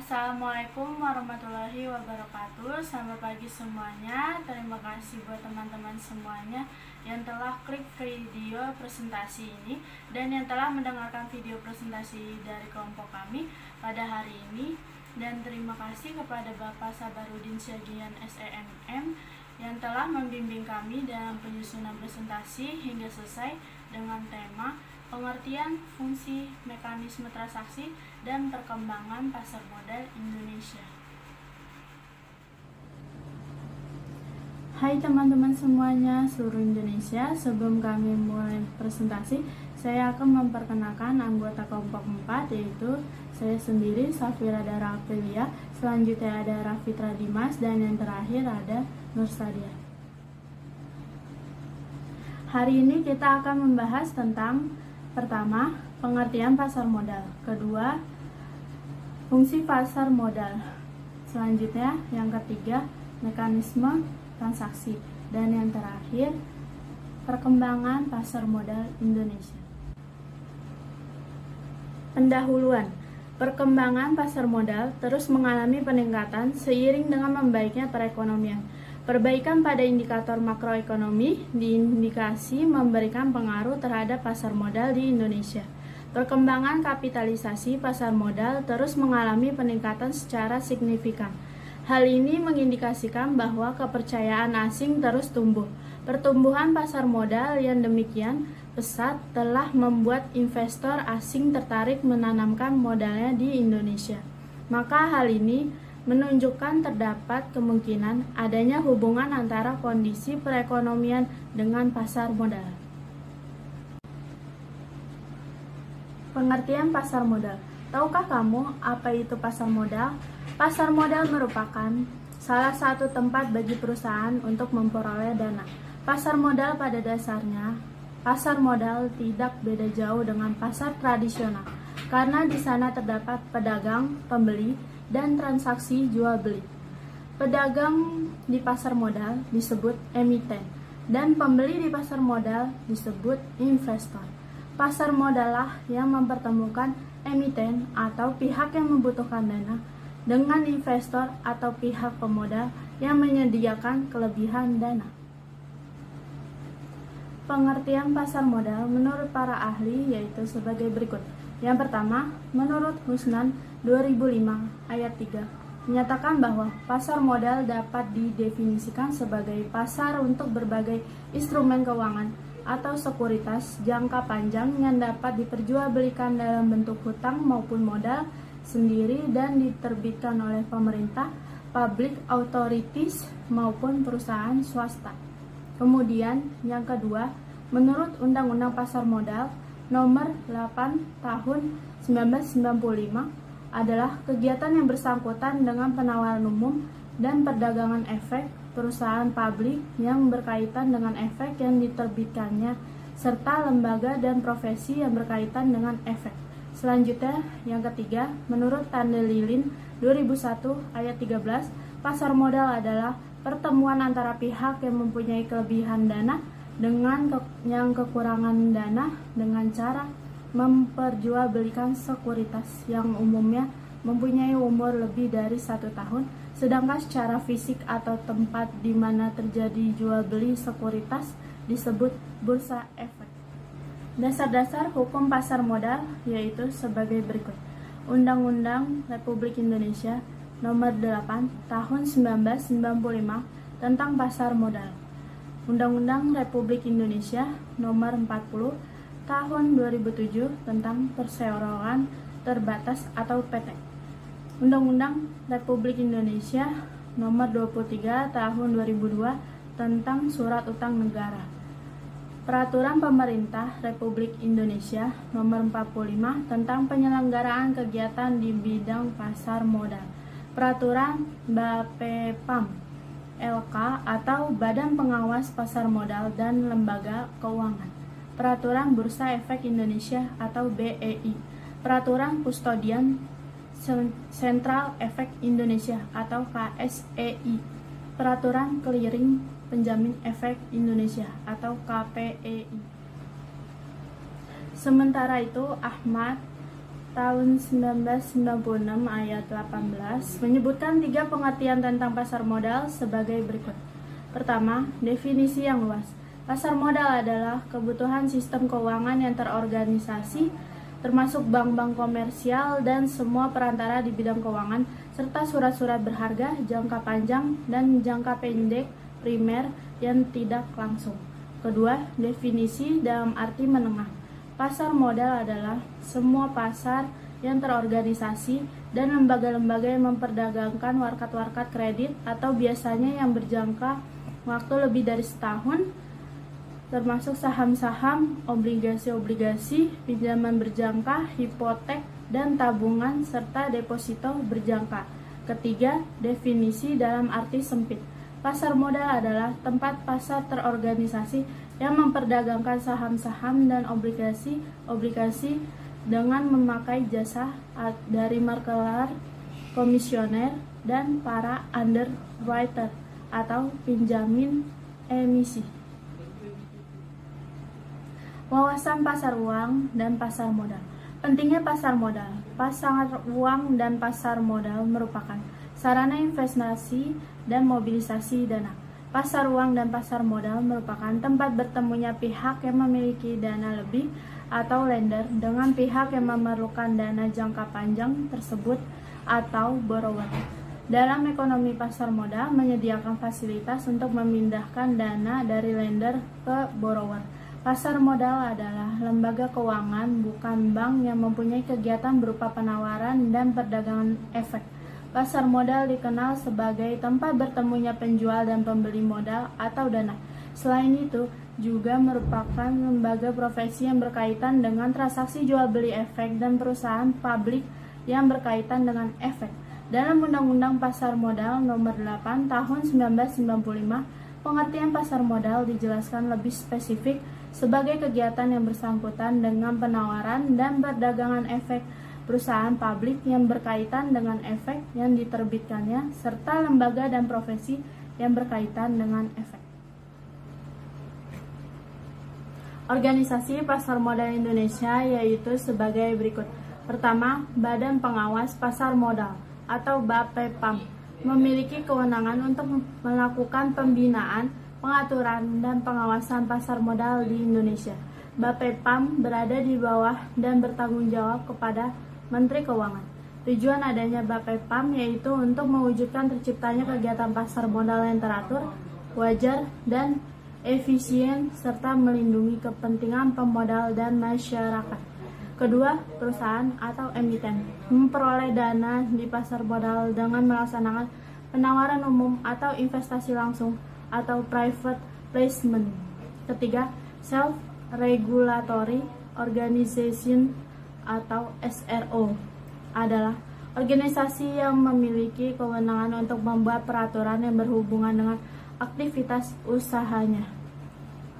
Assalamualaikum warahmatullahi wabarakatuh. Selamat pagi semuanya. Terima kasih buat teman-teman semuanya yang telah klik video presentasi ini dan yang telah mendengarkan video presentasi dari kelompok kami pada hari ini. Dan terima kasih kepada Bapak Sabarudin Syagian SEMM yang telah membimbing kami dalam penyusunan presentasi hingga selesai dengan tema pengertian fungsi mekanisme transaksi dan perkembangan pasar modal Indonesia. Hai teman-teman semuanya seluruh Indonesia, sebelum kami mulai presentasi, saya akan memperkenalkan anggota kelompok 4, yaitu saya sendiri, Safira Dara Aprilia, selanjutnya ada Rafitra Dimas, dan yang terakhir ada Nur Sadia. Hari ini kita akan membahas tentang pertama, pengertian pasar modal. Kedua, fungsi pasar modal. Selanjutnya, yang ketiga, mekanisme transaksi. Dan yang terakhir, perkembangan pasar modal Indonesia. Pendahuluan. Perkembangan pasar modal terus mengalami peningkatan seiring dengan membaiknya perekonomian. Perbaikan pada indikator makroekonomi diindikasi memberikan pengaruh terhadap pasar modal di Indonesia. Perkembangan kapitalisasi pasar modal terus mengalami peningkatan secara signifikan. Hal ini mengindikasikan bahwa kepercayaan asing terus tumbuh. Pertumbuhan pasar modal yang demikian pesat telah membuat investor asing tertarik menanamkan modalnya di Indonesia. Maka hal ini menunjukkan terdapat kemungkinan adanya hubungan antara kondisi perekonomian dengan pasar modal. Pengertian pasar modal. Tahukah kamu apa itu pasar modal? Pasar modal merupakan salah satu tempat bagi perusahaan untuk memperoleh dana. Pasar modal pada dasarnya, pasar modal tidak beda jauh dengan pasar tradisional, karena di sana terdapat pedagang, pembeli, dan transaksi jual beli. Pedagang di pasar modal disebut emiten, dan pembeli di pasar modal disebut investor. Pasar modal lah yang mempertemukan emiten atau pihak yang membutuhkan dana dengan investor atau pihak pemodal yang menyediakan kelebihan dana. Pengertian pasar modal menurut para ahli yaitu sebagai berikut. Yang pertama, menurut Husnan 2005 ayat 3 menyatakan bahwa pasar modal dapat didefinisikan sebagai pasar untuk berbagai instrumen keuangan atau sekuritas jangka panjang yang dapat diperjualbelikan dalam bentuk hutang maupun modal sendiri dan diterbitkan oleh pemerintah, public authorities maupun perusahaan swasta. Kemudian yang kedua, menurut Undang-Undang Pasar Modal Nomor 8 Tahun 1995 adalah kegiatan yang bersangkutan dengan penawaran umum dan perdagangan efek perusahaan publik yang berkaitan dengan efek yang diterbitkannya serta lembaga dan profesi yang berkaitan dengan efek. Selanjutnya, yang ketiga, menurut Tandelilin 2001 ayat 13, pasar modal adalah pertemuan antara pihak yang mempunyai kelebihan dana dengan yang kekurangan dana dengan cara memperjualbelikan sekuritas yang umumnya mempunyai umur lebih dari 1 tahun, sedangkan secara fisik atau tempat di mana terjadi jual beli sekuritas disebut bursa efek. Dasar-dasar hukum pasar modal yaitu sebagai berikut. Undang-Undang Republik Indonesia Nomor 8 Tahun 1995 tentang pasar modal. Undang-Undang Republik Indonesia Nomor 40 Tahun 2007 tentang perseroan terbatas atau PT. Undang-Undang Republik Indonesia Nomor 23 Tahun 2002 tentang surat utang negara. Peraturan Pemerintah Republik Indonesia Nomor 45 tentang penyelenggaraan kegiatan di bidang pasar modal. Peraturan BAPEPAM LK atau Badan Pengawas Pasar Modal dan Lembaga Keuangan. Peraturan Bursa Efek Indonesia atau BEI, Peraturan Kustodian Sentral Efek Indonesia atau KSEI, Peraturan Clearing Penjamin Efek Indonesia atau KPEI. Sementara itu, Ahmad tahun 1996 ayat 18 menyebutkan 3 pengertian tentang pasar modal sebagai berikut. Pertama, definisi yang luas. Pasar modal adalah kebutuhan sistem keuangan yang terorganisasi, termasuk bank-bank komersial dan semua perantara di bidang keuangan, serta surat-surat berharga, jangka panjang, dan jangka pendek primer yang tidak langsung. Kedua, definisi dalam arti menengah. Pasar modal adalah semua pasar yang terorganisasi dan lembaga-lembaga yang memperdagangkan warkat-warkat kredit atau biasanya yang berjangka waktu lebih dari setahun, termasuk saham-saham, obligasi-obligasi, pinjaman berjangka, hipotek, dan tabungan, serta deposito berjangka. Ketiga, definisi dalam arti sempit. Pasar modal adalah tempat pasar terorganisasi yang memperdagangkan saham-saham dan obligasi dengan memakai jasa dari marketer, komisioner, dan para underwriter atau penjamin emisi. Wawasan pasar uang dan pasar modal. Pentingnya pasar modal. Pasar uang dan pasar modal merupakan sarana investasi dan mobilisasi dana. Pasar uang dan pasar modal merupakan tempat bertemunya pihak yang memiliki dana lebih atau lender dengan pihak yang memerlukan dana jangka panjang tersebut atau borrower. Dalam ekonomi, pasar modal menyediakan fasilitas untuk memindahkan dana dari lender ke borrower. Pasar modal adalah lembaga keuangan, bukan bank, yang mempunyai kegiatan berupa penawaran dan perdagangan efek. Pasar modal dikenal sebagai tempat bertemunya penjual dan pembeli modal atau dana. Selain itu, juga merupakan lembaga profesi yang berkaitan dengan transaksi jual beli efek dan perusahaan publik yang berkaitan dengan efek. Dalam Undang-Undang Pasar Modal Nomor 8 Tahun 1995, pengertian pasar modal dijelaskan lebih spesifik sebagai kegiatan yang bersangkutan dengan penawaran dan perdagangan efek perusahaan publik yang berkaitan dengan efek yang diterbitkannya, serta lembaga dan profesi yang berkaitan dengan efek. Organisasi pasar modal Indonesia yaitu sebagai berikut. Pertama, Badan Pengawas Pasar Modal atau BAPEPAM memiliki kewenangan untuk melakukan pembinaan, pengaturan, dan pengawasan pasar modal di Indonesia. BAPEPAM berada di bawah dan bertanggung jawab kepada Menteri Keuangan. Tujuan adanya BAPEPAM yaitu untuk mewujudkan terciptanya kegiatan pasar modal yang teratur, wajar, dan efisien, serta melindungi kepentingan pemodal dan masyarakat. Kedua, perusahaan atau emiten memperoleh dana di pasar modal dengan melaksanakan penawaran umum atau investasi langsung atau private placement. Ketiga, self-regulatory organization atau SRO adalah organisasi yang memiliki kewenangan untuk membuat peraturan yang berhubungan dengan aktivitas usahanya.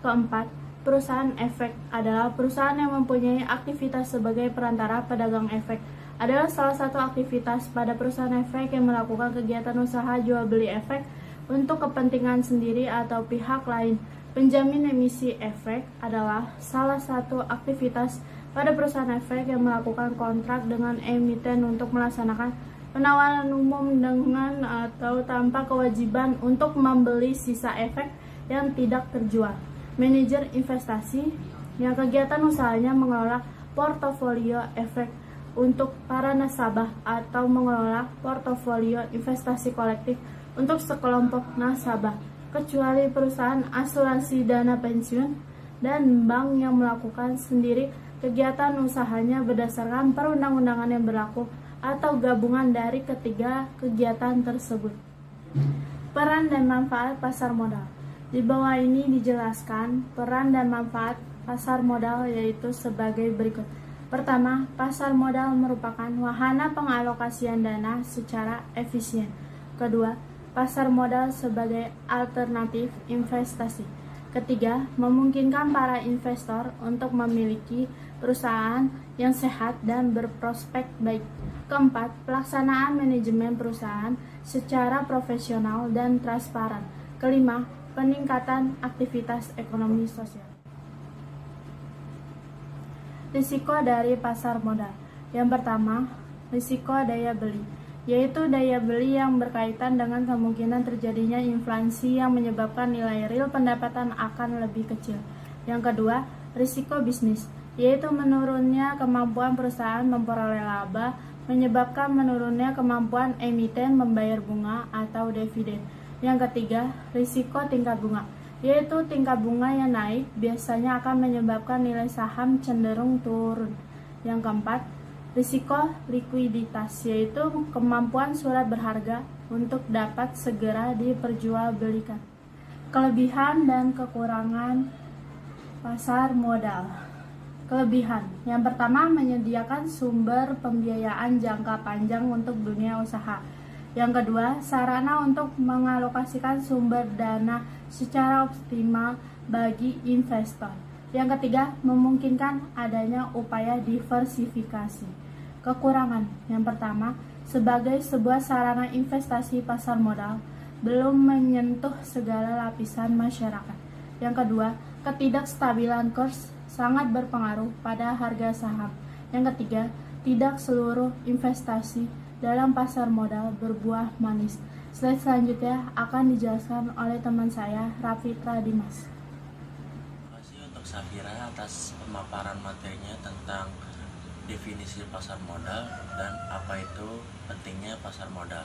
Keempat, perusahaan efek adalah perusahaan yang mempunyai aktivitas sebagai perantara pedagang efek. Adalah salah satu aktivitas pada perusahaan efek yang melakukan kegiatan usaha jual beli efek untuk kepentingan sendiri atau pihak lain. Penjamin emisi efek adalah salah satu aktivitas pada perusahaan efek yang melakukan kontrak dengan emiten untuk melaksanakan penawaran umum dengan atau tanpa kewajiban untuk membeli sisa efek yang tidak terjual. Manajer investasi yang kegiatan usahanya mengelola portofolio efek untuk para nasabah atau mengelola portofolio investasi kolektif untuk sekelompok nasabah, kecuali perusahaan asuransi dana pensiun dan bank yang melakukan sendiri kegiatan usahanya berdasarkan perundang-undangan yang berlaku atau gabungan dari ketiga kegiatan tersebut. Peran dan manfaat pasar modal. Di bawah ini dijelaskan peran dan manfaat pasar modal yaitu sebagai berikut. Pertama, pasar modal merupakan wahana pengalokasian dana secara efisien. Kedua, pasar modal sebagai alternatif investasi. Ketiga, memungkinkan para investor untuk memiliki perusahaan yang sehat dan berprospek baik. Keempat, pelaksanaan manajemen perusahaan secara profesional dan transparan. Kelima, peningkatan aktivitas ekonomi sosial. Risiko dari pasar modal. Yang pertama, risiko daya beli, yaitu daya beli yang berkaitan dengan kemungkinan terjadinya inflasi yang menyebabkan nilai real pendapatan akan lebih kecil. Yang kedua, risiko bisnis, yaitu menurunnya kemampuan perusahaan memperoleh laba, menyebabkan menurunnya kemampuan emiten membayar bunga atau dividen. Yang ketiga, risiko tingkat bunga, yaitu tingkat bunga yang naik biasanya akan menyebabkan nilai saham cenderung turun. Yang keempat, risiko likuiditas, yaitu kemampuan surat berharga untuk dapat segera diperjualbelikan. Kelebihan dan kekurangan pasar modal. Kelebihan, yang pertama menyediakan sumber pembiayaan jangka panjang untuk dunia usaha. Yang kedua, sarana untuk mengalokasikan sumber dana secara optimal bagi investor. Yang ketiga, memungkinkan adanya upaya diversifikasi. Kekurangan, yang pertama, sebagai sebuah sarana investasi pasar modal, belum menyentuh segala lapisan masyarakat. Yang kedua, ketidakstabilan kurs sangat berpengaruh pada harga saham. Yang ketiga, tidak seluruh investasi dalam pasar modal berbuah manis. Slide selanjutnya akan dijelaskan oleh teman saya, Rafitra Dimas. Terima kasih untuk Safira atas pemaparan materinya tentang definisi pasar modal dan apa itu pentingnya pasar modal.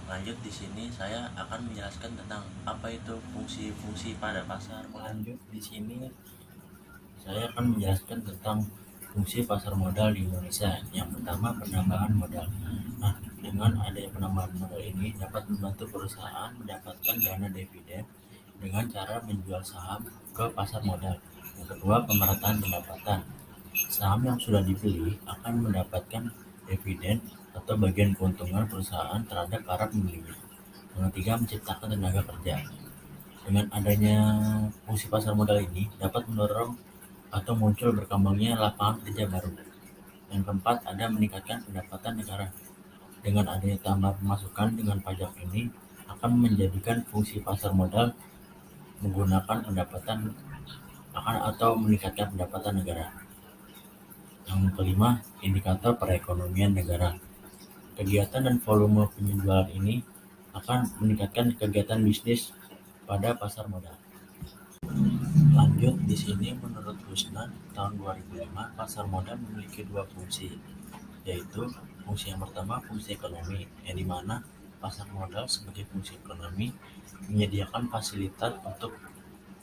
Lanjut, di sini saya akan menjelaskan tentang apa itu fungsi-fungsi pada pasar modal. Lanjut, di sini saya akan menjelaskan tentang fungsi pasar modal di Indonesia. Yang pertama, penambahan modal. Nah, dengan adanya penambahan modal ini dapat membantu perusahaan mendapatkan dana dividen dengan cara menjual saham ke pasar modal. Yang kedua, pemerataan pendapatan. Saham yang sudah dibeli akan mendapatkan dividen atau bagian keuntungan perusahaan terhadap para pembelinya. Yang ketiga, menciptakan tenaga kerja. Dengan adanya fungsi pasar modal ini dapat mendorong atau muncul berkembangnya lapangan kerja baru. Yang keempat, ada meningkatkan pendapatan negara. Dengan adanya tambah pemasukan dengan pajak ini akan menjadikan fungsi pasar modal menggunakan pendapatan akan atau meningkatkan pendapatan negara. Yang kelima, indikator perekonomian negara. Kegiatan dan volume penjualan ini akan meningkatkan kegiatan bisnis pada pasar modal. Lanjut, di sini menurut Rusnan tahun 2005 pasar modal memiliki dua fungsi, yaitu fungsi yang pertama fungsi ekonomi, yang dimana pasar modal sebagai fungsi ekonomi menyediakan fasilitas untuk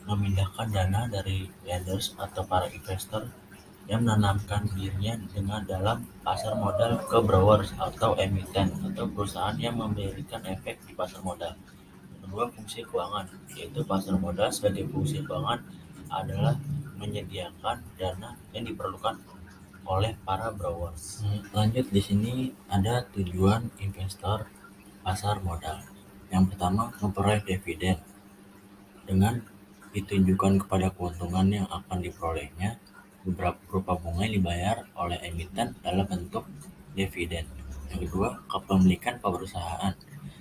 memindahkan dana dari lenders atau para investor yang menanamkan dirinya dengan dalam pasar modal ke brokers atau emiten atau perusahaan yang memberikan efek di pasar modal. Kedua, fungsi keuangan, yaitu pasar modal sebagai fungsi keuangan adalah menyediakan dana yang diperlukan oleh para brokers. Lanjut, di sini ada tujuan investor pasar modal. Yang pertama, memperoleh dividen dengan ditunjukkan kepada keuntungan yang akan diperolehnya berupa bunga yang dibayar oleh emiten dalam bentuk dividen. Yang kedua, kepemilikan perusahaan.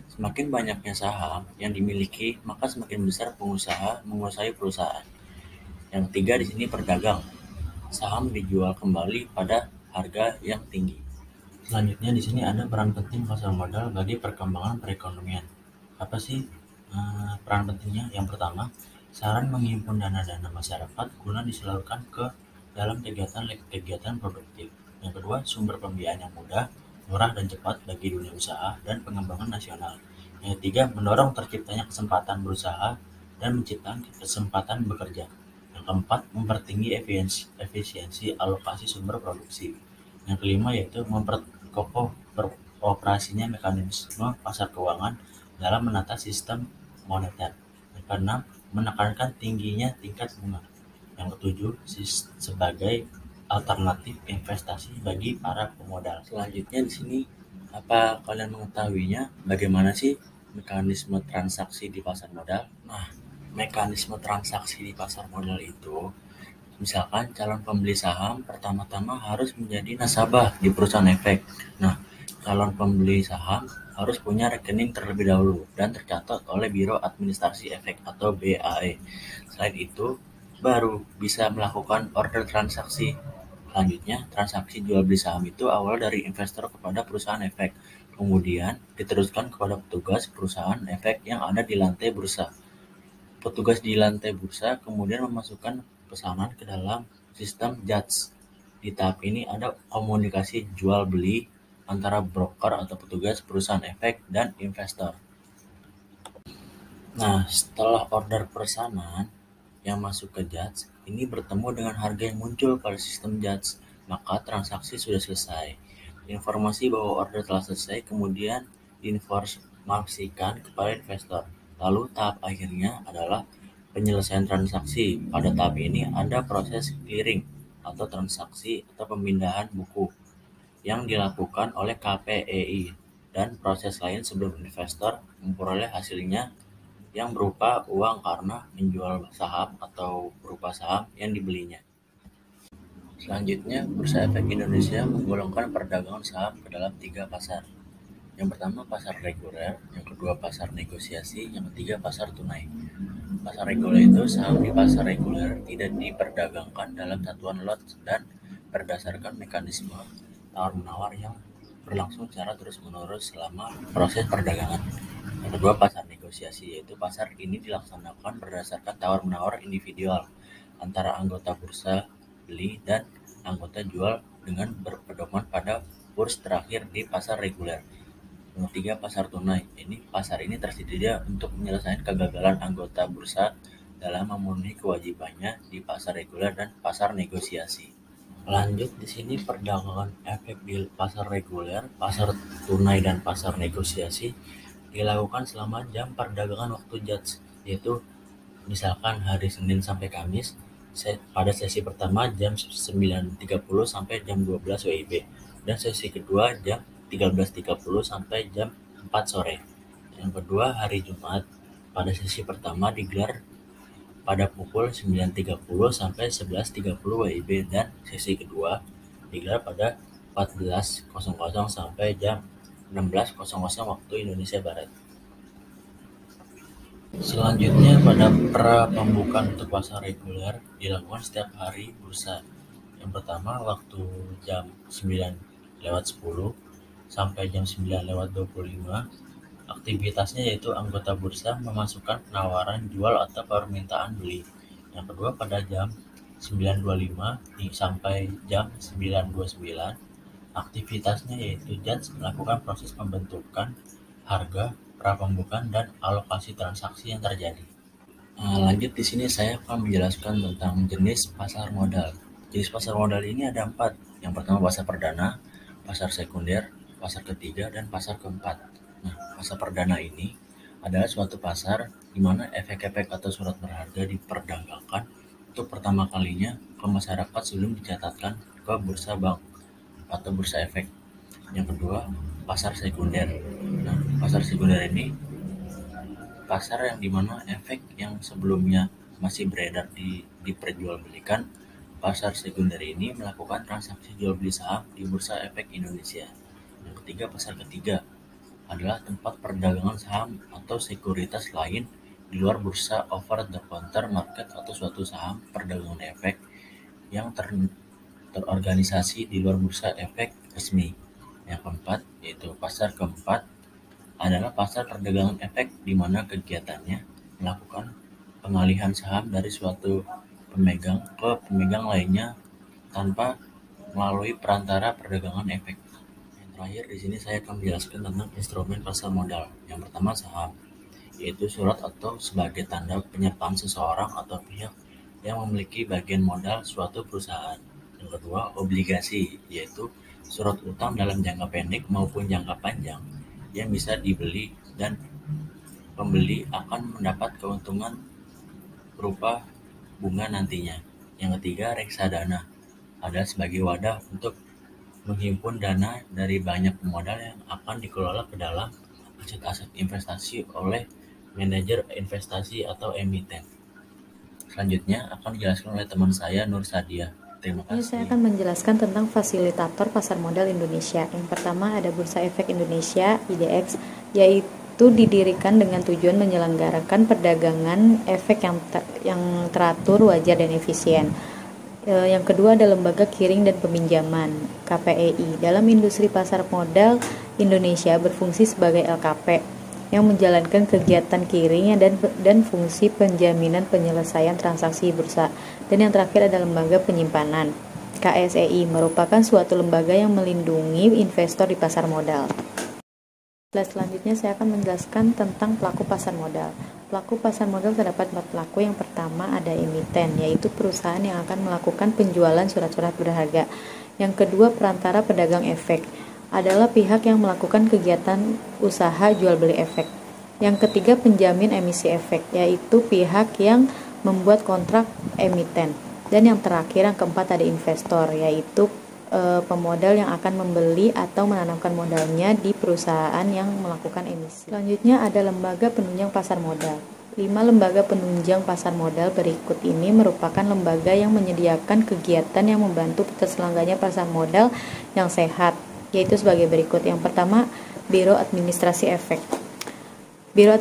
Semakin banyaknya saham yang dimiliki, maka semakin besar pengusaha menguasai perusahaan. Yang ketiga, di sini perdagang. Saham dijual kembali pada harga yang tinggi. Selanjutnya, di sini ada peran penting pasar modal bagi perkembangan perekonomian. Apa sih peran pentingnya? Yang pertama, saran menghimpun dana-dana masyarakat guna disalurkan ke dalam kegiatan produktif. Yang kedua, sumber pembiayaan yang mudah, murah dan cepat bagi dunia usaha dan pengembangan nasional. Yang ketiga, mendorong terciptanya kesempatan berusaha dan menciptakan kesempatan bekerja. Yang keempat, mempertinggi efisiensi alokasi sumber produksi. Yang kelima, yaitu memperkokoh operasinya mekanisme pasar keuangan dalam menata sistem moneter. Yang keenam, menekankan tingginya tingkat bunga. Yang ketujuh, sebagai alternatif investasi bagi para pemodal. Selanjutnya, di sini apa kalian mengetahuinya? Bagaimana sih mekanisme transaksi di pasar modal? Nah, mekanisme transaksi di pasar modal itu, misalkan calon pembeli saham pertama-tama harus menjadi nasabah di perusahaan efek. Nah, calon pembeli saham harus punya rekening terlebih dahulu dan tercatat oleh Biro Administrasi Efek atau BAE. Selain itu, baru bisa melakukan order transaksi Selanjutnya, transaksi jual beli saham itu awal dari investor kepada perusahaan efek, kemudian diteruskan kepada petugas perusahaan efek yang ada di lantai bursa. Petugas di lantai bursa kemudian memasukkan pesanan ke dalam sistem JADS. Di tahap ini ada komunikasi jual beli antara broker atau petugas perusahaan efek dan investor. Nah, setelah order pesanan yang masuk ke JADS ini bertemu dengan harga yang muncul pada sistem JADS, maka transaksi sudah selesai. Informasi bahwa order telah selesai kemudian diinformasikan kepada investor. Lalu tahap akhirnya adalah penyelesaian transaksi. Pada tahap ini ada proses clearing atau transaksi atau pemindahan buku yang dilakukan oleh KPEI dan proses lain sebelum investor memperoleh hasilnya yang berupa uang karena menjual saham atau berupa saham yang dibelinya. Selanjutnya, Bursa Efek Indonesia menggolongkan perdagangan saham ke dalam 3 pasar. Yang pertama pasar reguler, yang kedua pasar negosiasi, yang ketiga pasar tunai. Pasar reguler itu saham di pasar reguler tidak diperdagangkan dalam satuan lot dan berdasarkan mekanisme tawar-menawar yang berlangsung secara terus-menerus selama proses perdagangan. Yang kedua pasar negosiasi, yaitu pasar ini dilaksanakan berdasarkan tawar-menawar individual antara anggota bursa beli dan anggota jual dengan berpedoman pada kurs terakhir di pasar reguler. Yang ketiga pasar tunai, pasar ini tersedia untuk menyelesaikan kegagalan anggota bursa dalam memenuhi kewajibannya di pasar reguler dan pasar negosiasi. Lanjut di sini perdagangan efek di pasar reguler, pasar tunai dan pasar negosiasi dilakukan selama jam perdagangan waktu JADS, yaitu misalkan hari Senin sampai Kamis pada sesi pertama jam 9.30 sampai jam 12 WIB dan sesi kedua jam 13.30 sampai jam 4 sore. Yang kedua hari Jumat pada sesi pertama digelar pada pukul 9.30 sampai 11.30 WIB dan sesi kedua digelar pada 14.00 sampai jam 16.00 waktu Indonesia Barat. Selanjutnya pada pembukaan untuk pasar reguler dilakukan setiap hari bursa. Yang pertama waktu jam 9.10 sampai jam 9.25. Aktivitasnya yaitu anggota bursa memasukkan penawaran jual atau permintaan beli. Yang kedua pada jam 9.25 sampai jam 9.29. Aktivitasnya yaitu JADS melakukan proses pembentukan harga, prapembukaan dan alokasi transaksi yang terjadi. Lanjut di sini saya akan menjelaskan tentang jenis pasar modal. Jenis pasar modal ini ada 4. Yang pertama pasar perdana, pasar sekunder, pasar ketiga dan pasar keempat. Nah, pasar perdana ini adalah suatu pasar di mana efek-efek atau surat berharga diperdagangkan untuk pertama kalinya ke masyarakat sebelum dicatatkan ke bursa bank atau bursa efek. Yang kedua, pasar sekunder. Nah, pasar sekunder ini pasar yang dimana efek yang sebelumnya masih beredar diperjualbelikan, pasar sekunder ini melakukan transaksi jual beli saham di Bursa Efek Indonesia. Yang ketiga, pasar ketiga adalah tempat perdagangan saham atau sekuritas lain di luar bursa over the counter market atau suatu saham perdagangan efek yang terorganisasi di luar bursa efek resmi. Yang keempat, yaitu pasar keempat adalah pasar perdagangan efek di mana kegiatannya melakukan pengalihan saham dari suatu pemegang ke pemegang lainnya tanpa melalui perantara perdagangan efek. Yang terakhir di sini saya akan menjelaskan tentang instrumen pasar modal. Yang pertama saham, yaitu surat atau sebagai tanda penyertaan seseorang atau pihak yang memiliki bagian modal suatu perusahaan. Yang kedua obligasi, yaitu surat utang dalam jangka pendek maupun jangka panjang yang bisa dibeli dan pembeli akan mendapat keuntungan berupa bunga nantinya. Yang ketiga reksadana adalah sebagai wadah untuk menghimpun dana dari banyak pemodal yang akan dikelola ke dalam aset-aset investasi oleh manajer investasi atau emiten. Selanjutnya akan dijelaskan oleh teman saya Nur Sadia. Terima kasih. Ini saya akan menjelaskan tentang fasilitator pasar modal Indonesia. Yang pertama ada Bursa Efek Indonesia (IDX), yaitu didirikan dengan tujuan menyelenggarakan perdagangan efek yang teratur, wajar dan efisien. Yang kedua ada lembaga kiring dan peminjaman KPEI. Dalam industri pasar modal Indonesia berfungsi sebagai LKP yang menjalankan kegiatan kiring dan fungsi penjaminan penyelesaian transaksi bursa. Dan yang terakhir ada lembaga penyimpanan KSEI, merupakan suatu lembaga yang melindungi investor di pasar modal. Selanjutnya saya akan menjelaskan tentang pelaku pasar modal. Pelaku pasar modal terdapat 4 pelaku. Yang pertama ada emiten, yaitu perusahaan yang akan melakukan penjualan surat-surat berharga. Yang kedua perantara pedagang efek, adalah pihak yang melakukan kegiatan usaha jual beli efek. Yang ketiga penjamin emisi efek, yaitu pihak yang membuat kontrak emiten. Dan yang terakhir, yang keempat ada investor, yaitu pemodal yang akan membeli atau menanamkan modalnya di perusahaan yang melakukan emisi. Selanjutnya ada lembaga penunjang pasar modal. 5 lembaga penunjang pasar modal berikut ini merupakan lembaga yang menyediakan kegiatan yang membantu terselenggaranya pasar modal yang sehat, yaitu sebagai berikut. Yang pertama, Biro Administrasi Efek. Biro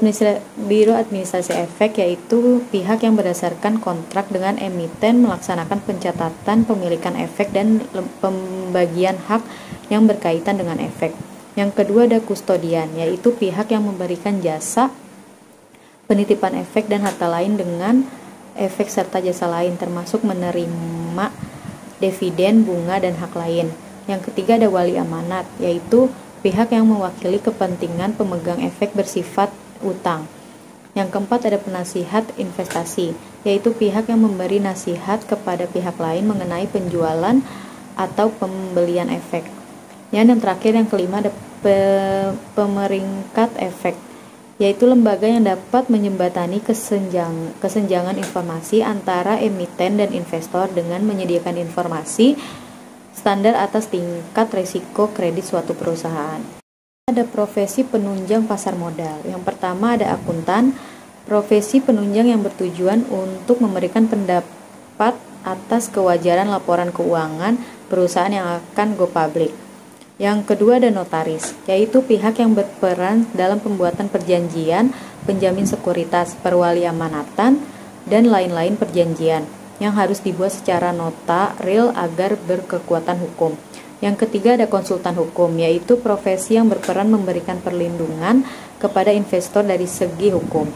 Administrasi Efek yaitu pihak yang berdasarkan kontrak dengan emiten melaksanakan pencatatan pemilikan efek dan pembagian hak yang berkaitan dengan efek. Yang kedua ada kustodian, yaitu pihak yang memberikan jasa penitipan efek dan harta lain dengan efek serta jasa lain, termasuk menerima dividen, bunga, dan hak lain. Yang ketiga ada wali amanat, yaitu pihak yang mewakili kepentingan pemegang efek bersifat utang. Yang keempat ada penasihat investasi, yaitu pihak yang memberi nasihat kepada pihak lain mengenai penjualan atau pembelian efek. Yang terakhir yang kelima ada pemeringkat efek, yaitu lembaga yang dapat menjembatani kesenjangan informasi antara emiten dan investor dengan menyediakan informasi standar atas tingkat risiko kredit suatu perusahaan. Ada profesi penunjang pasar modal. Yang pertama ada akuntan, profesi penunjang yang bertujuan untuk memberikan pendapat atas kewajaran laporan keuangan perusahaan yang akan go public. Yang kedua ada notaris, yaitu pihak yang berperan dalam pembuatan perjanjian, penjamin sekuritas, perwali amanatan, dan lain-lain perjanjian yang harus dibuat secara nota real agar berkekuatan hukum. Yang ketiga ada konsultan hukum, yaitu profesi yang berperan memberikan perlindungan kepada investor dari segi hukum.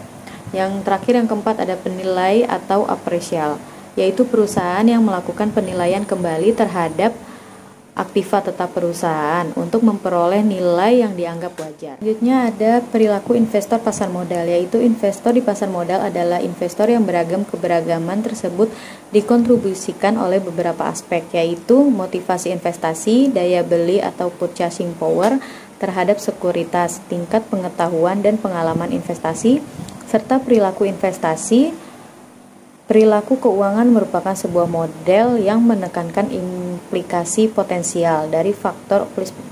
Yang terakhir yang keempat ada penilai atau apresial, yaitu perusahaan yang melakukan penilaian kembali terhadap aktiva tetap perusahaan untuk memperoleh nilai yang dianggap wajar. Selanjutnya ada perilaku investor pasar modal, yaitu investor di pasar modal adalah investor yang keberagaman tersebut dikontribusikan oleh beberapa aspek, yaitu motivasi investasi, daya beli atau purchasing power terhadap sekuritas, tingkat pengetahuan dan pengalaman investasi, serta perilaku investasi. Perilaku keuangan merupakan sebuah model yang menekankan implikasi potensial dari faktor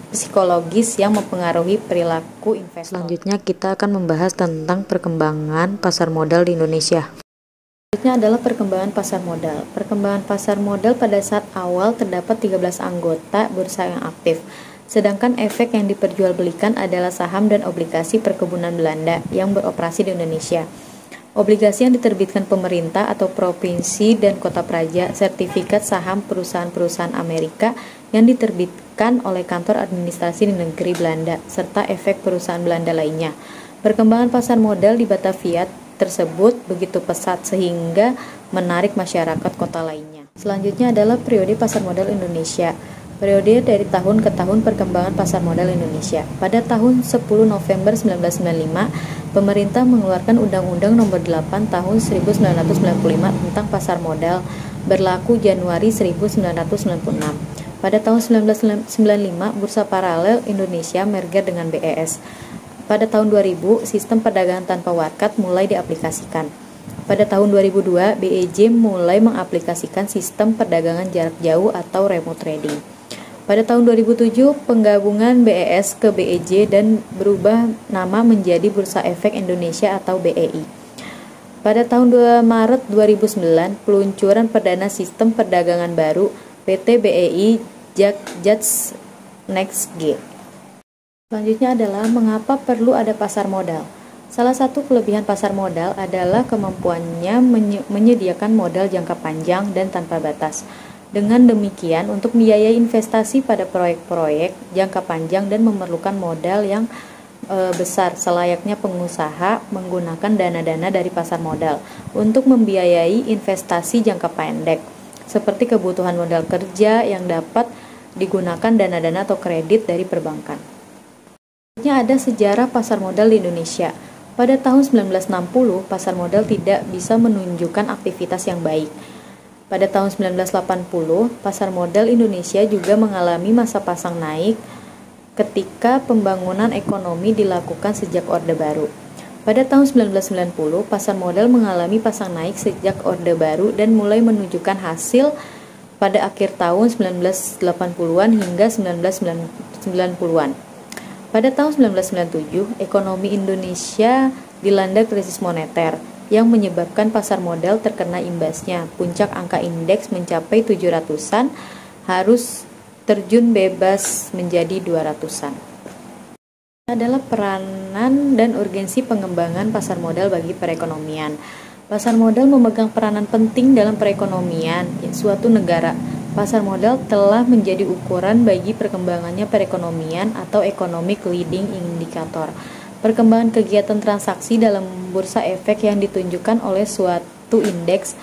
psikologis yang mempengaruhi perilaku investor. Selanjutnya kita akan membahas tentang perkembangan pasar modal di Indonesia. Selanjutnya adalah perkembangan pasar modal. Perkembangan pasar modal pada saat awal terdapat 13 anggota bursa yang aktif. Sedangkan efek yang diperjualbelikan adalah saham dan obligasi perkebunan Belanda yang beroperasi di Indonesia. Obligasi yang diterbitkan pemerintah atau provinsi dan kota praja, sertifikat saham perusahaan-perusahaan Amerika yang diterbitkan oleh kantor administrasi di negeri Belanda, serta efek perusahaan Belanda lainnya. Perkembangan pasar modal di Batavia tersebut begitu pesat sehingga menarik masyarakat kota lainnya. Selanjutnya adalah periode pasar modal Indonesia. Periode dari tahun ke tahun perkembangan pasar modal Indonesia. Pada tahun 10 November 1995, pemerintah mengeluarkan Undang-Undang Nomor 8 Tahun 1995 tentang pasar modal, berlaku Januari 1996. Pada tahun 1995, Bursa Paralel Indonesia merger dengan BES. Pada tahun 2000, sistem perdagangan tanpa wakat mulai diaplikasikan. Pada tahun 2002, BEJ mulai mengaplikasikan sistem perdagangan jarak jauh atau remote trading. Pada tahun 2007, penggabungan BES ke BEJ dan berubah nama menjadi Bursa Efek Indonesia atau BEI. Pada tahun 2 Maret 2009, peluncuran perdana sistem perdagangan baru PT BEI Jats Next G. Selanjutnya adalah mengapa perlu ada pasar modal. Salah satu kelebihan pasar modal adalah kemampuannya menyediakan modal jangka panjang dan tanpa batas. Dengan demikian, untuk biaya investasi pada proyek-proyek jangka panjang dan memerlukan modal yang besar, selayaknya pengusaha menggunakan dana-dana dari pasar modal untuk membiayai investasi jangka pendek, seperti kebutuhan modal kerja yang dapat digunakan dana-dana atau kredit dari perbankan. Selanjutnya ada sejarah pasar modal di Indonesia. Pada tahun 1960, pasar modal tidak bisa menunjukkan aktivitas yang baik. Pada tahun 1980, pasar modal Indonesia juga mengalami masa pasang naik ketika pembangunan ekonomi dilakukan sejak Orde Baru. Pada tahun 1990, pasar modal mengalami pasang naik sejak Orde Baru dan mulai menunjukkan hasil pada akhir tahun 1980-an hingga 1990-an. Pada tahun 1997, ekonomi Indonesia dilanda krisis moneter yang menyebabkan pasar modal terkena imbasnya. Puncak angka indeks mencapai 700-an, harus terjun bebas menjadi 200-an. Adalah peranan dan urgensi pengembangan pasar modal bagi perekonomian. Pasar modal memegang peranan penting dalam perekonomian suatu negara. Pasar modal telah menjadi ukuran bagi perkembangannya perekonomian atau economic leading indicator. Perkembangan kegiatan transaksi dalam bursa efek yang ditunjukkan oleh suatu indeks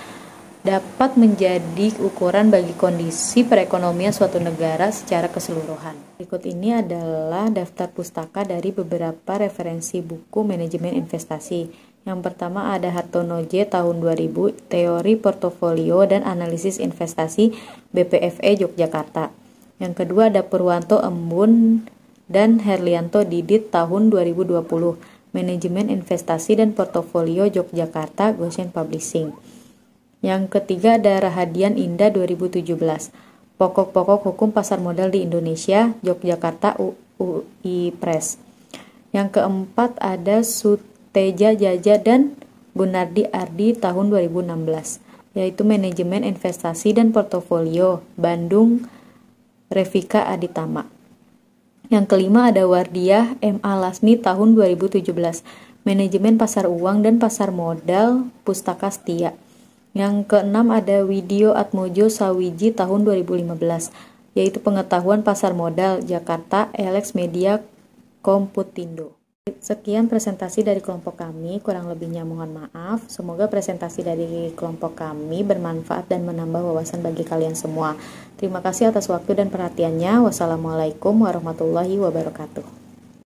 dapat menjadi ukuran bagi kondisi perekonomian suatu negara secara keseluruhan. Berikut ini adalah daftar pustaka dari beberapa referensi buku manajemen investasi. Yang pertama ada Hartono J. tahun 2000, Teori Portofolio dan Analisis Investasi BPFE Yogyakarta. Yang kedua ada Purwanto Embun dan Herlianto Didit tahun 2020, Manajemen Investasi dan Portofolio Yogyakarta, Goshen Publishing. Yang ketiga ada Rahadian Indah 2017, Pokok-pokok Hukum Pasar Modal di Indonesia, Yogyakarta UI Press. Yang keempat ada Suteja Jaja dan Gunardi Ardi tahun 2016, yaitu Manajemen Investasi dan Portofolio, Bandung, Revika Aditama. Yang kelima ada Wardiah M.A. Lasmi tahun 2017, Manajemen Pasar Uang dan Pasar Modal, Pustaka Setia. Yang keenam ada Widyo Atmojo Sawiji tahun 2015, yaitu Pengetahuan Pasar Modal, Jakarta, Alex Media Komputindo. Sekian presentasi dari kelompok kami, kurang lebihnya mohon maaf. Semoga presentasi dari kelompok kami bermanfaat dan menambah wawasan bagi kalian semua. Terima kasih atas waktu dan perhatiannya. Wassalamualaikum warahmatullahi wabarakatuh.